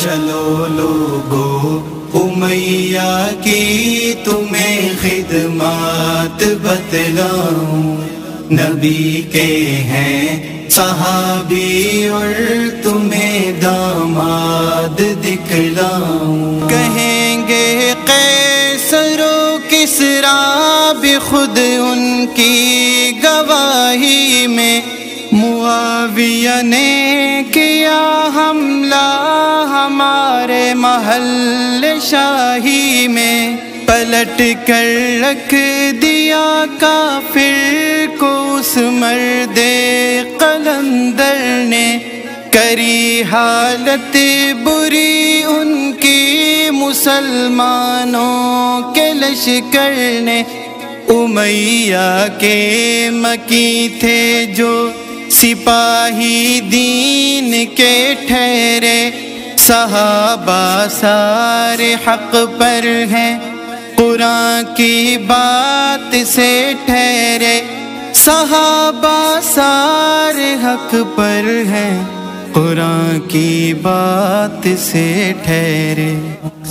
چلو لوگو امیہ کی تمہیں خدمات بتلاؤں، نبی کے ہیں صحابی اور تمہیں داماد دکھلاؤں۔ کہیں گے قیصر و کسریٰ بھی خود ان کی گواہی میں، معاویہ نے کیا حملہ ہمارے محل شاہی میں، پلٹ کر رکھ دیا کافر کو اس مرد قلندر نے، کری حالت بری ان کی مسلمانوں کے لشکر نے۔ امیہ کے مکی تھے جو سپاہی دین کے ٹھہرے، صحابہ سارے حق پر ہیں قرآن کی بات سے ٹھہرے، صحابہ سارے حق پر ہیں قرآن کی بات سے ٹھہرے۔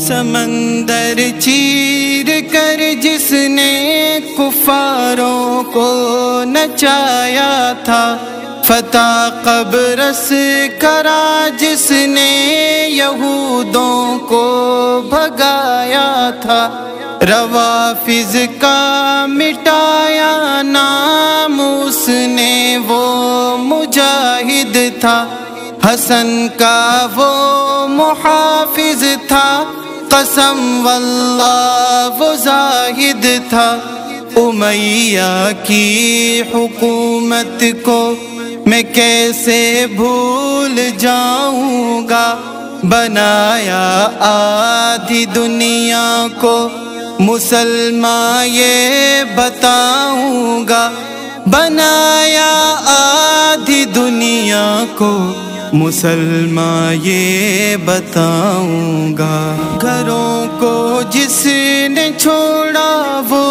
سمندر چیر کر جس نے کفاروں کو نچایا تھا، فتح قبرص کرا جس نے یہودوں کو بھگایا تھا، روافظ کا مٹایا نام اس نے وہ مجاہد تھا، حسن کا وہ محافظ تھا، قسم واللہ وہ زاہد تھا۔ امیہ کی حکومت کو میں کیسے بھول جاؤں گا، بنایا آدھی دنیا کو مسلمان یہ بتاؤں گا، بنایا آدھی دنیا کو مسلمان یہ بتاؤں گا۔ گھروں کو جس نے چھوڑا وہ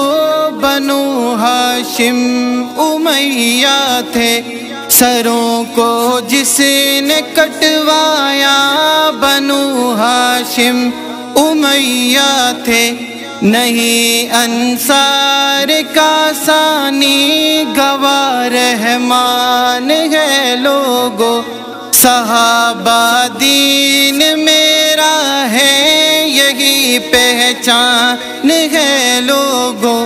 بنو ہاشم امیہ تھے، سروں کو جس نے کٹوایا بنو ہاشم امیہ تھے، نہیں انصار کا ثانی گواہ رحمان ہے لوگو، صحابہ دین میرا ہے یہی پہچان ہے لوگو،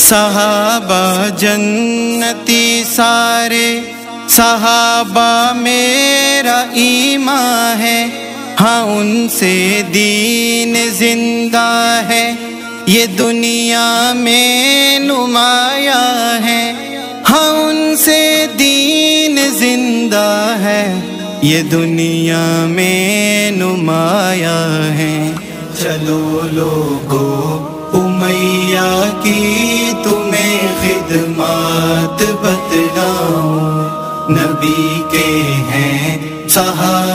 صحابہ جنتی سارے، صحابہ میرا ایمان ہے، ہاں ان سے دین زندہ ہے یہ دنیا میں نمایاں ہے، ہاں ان سے دین زندہ ہے یہ دنیا میں نمایاں ہے۔ چلو لوگو امیہ کی تمہیں خدمات بتلاؤں، نبی کے ہیں صحابہ